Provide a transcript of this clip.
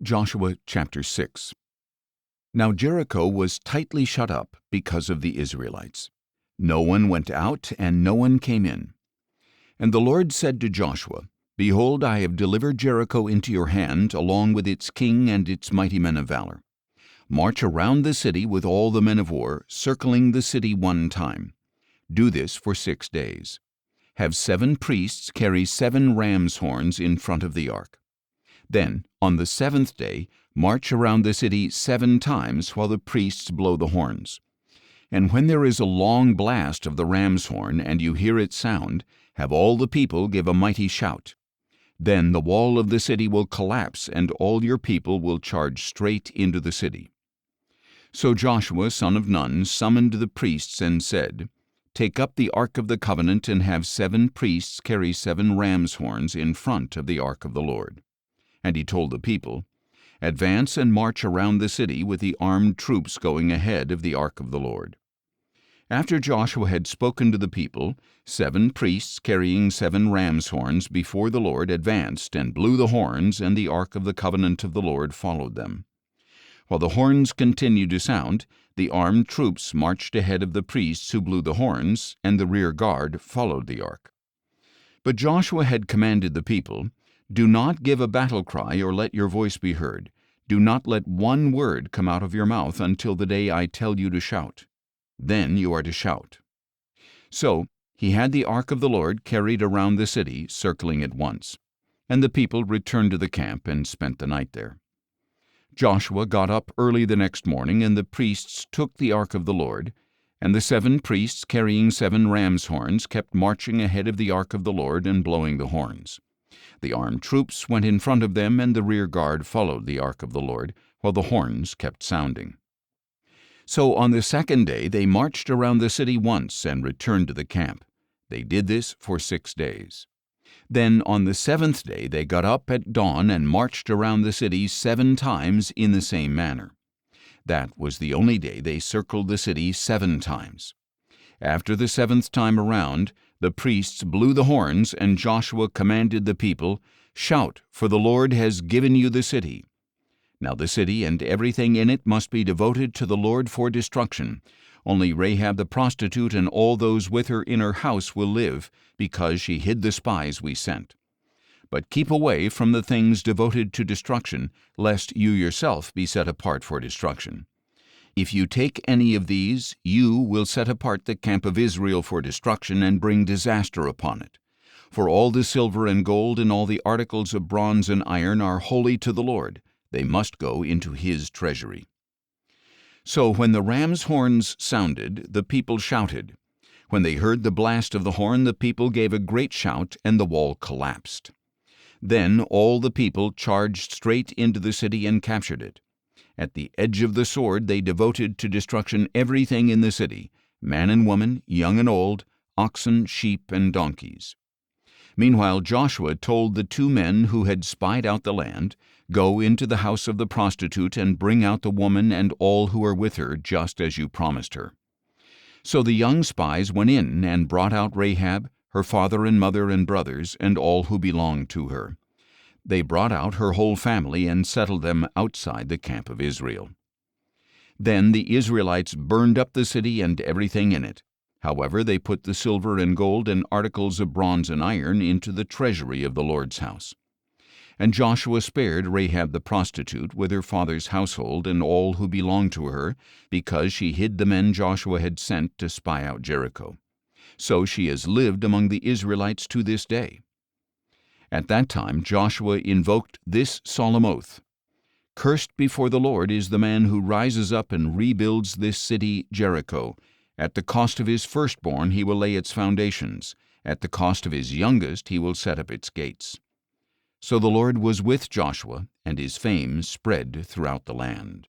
Joshua chapter 6. Now Jericho was tightly shut up because of the Israelites. No one went out and no one came in. And the Lord said to Joshua, Behold, I have delivered Jericho into your hand, along with its king and its mighty men of valor. March around the city with all the men of war, circling the city one time. Do this for 6 days. Have 7 priests carry 7 ram's horns in front of the ark. Then, on the 7th day, march around the city 7 times while the priests blow the horns. And when there is a long blast of the ram's horn, and you hear its sound, have all the people give a mighty shout. Then the wall of the city will collapse, and all your people will charge straight into the city. So Joshua son of Nun summoned the priests and said, Take up the ark of the covenant, and have 7 priests carry 7 ram's horns in front of the ark of the Lord. And he told the people, Advance and march around the city with the armed troops going ahead of the ark of the Lord. After Joshua had spoken to the people, 7 priests carrying 7 ram's horns before the Lord advanced and blew the horns, and the ark of the covenant of the Lord followed them. While the horns continued to sound, the armed troops marched ahead of the priests who blew the horns, and the rear guard followed the ark. But Joshua had commanded the people, Do not give a battle cry or let your voice be heard. Do not let one word come out of your mouth until the day I tell you to shout. Then you are to shout. So he had the ark of the Lord carried around the city, circling it once. And the people returned to the camp and spent the night there. Joshua got up early the next morning, and the priests took the ark of the Lord, and the 7 priests carrying 7 ram's horns kept marching ahead of the ark of the Lord and blowing the horns. The armed troops went in front of them, and the rear guard followed the ark of the Lord, while the horns kept sounding. So on the 2nd day they marched around the city once and returned to the camp. They did this for 6 days. Then on the 7th day they got up at dawn and marched around the city 7 times in the same manner. That was the only day they circled the city 7 times. After the 7th time around, the priests blew the horns, and Joshua commanded the people, Shout, for the Lord has given you the city. Now the city and everything in it must be devoted to the Lord for destruction. Only Rahab the prostitute and all those with her in her house will live, because she hid the spies we sent. But keep away from the things devoted to destruction, lest you yourself be set apart for destruction. If you take any of these, you will set apart the camp of Israel for destruction and bring disaster upon it. For all the silver and gold and all the articles of bronze and iron are holy to the Lord. They must go into his treasury. So when the ram's horns sounded, the people shouted. When they heard the blast of the horn, the people gave a great shout, and the wall collapsed. Then all the people charged straight into the city and captured it. At the edge of the sword they devoted to destruction everything in the city, man and woman, young and old, oxen, sheep, and donkeys. Meanwhile Joshua told the 2 men who had spied out the land, Go into the house of the prostitute and bring out the woman and all who are with her, just as you promised her. So the young spies went in and brought out Rahab, her father and mother and brothers, and all who belonged to her. They brought out her whole family and settled them outside the camp of Israel. Then the Israelites burned up the city and everything in it. However, they put the silver and gold and articles of bronze and iron into the treasury of the Lord's house. And Joshua spared Rahab the prostitute with her father's household and all who belonged to her, because she hid the men Joshua had sent to spy out Jericho. So she has lived among the Israelites to this day. At that time Joshua invoked this solemn oath, Cursed before the Lord is the man who rises up and rebuilds this city Jericho. At the cost of his firstborn he will lay its foundations. At the cost of his youngest he will set up its gates. So the Lord was with Joshua, and his fame spread throughout the land.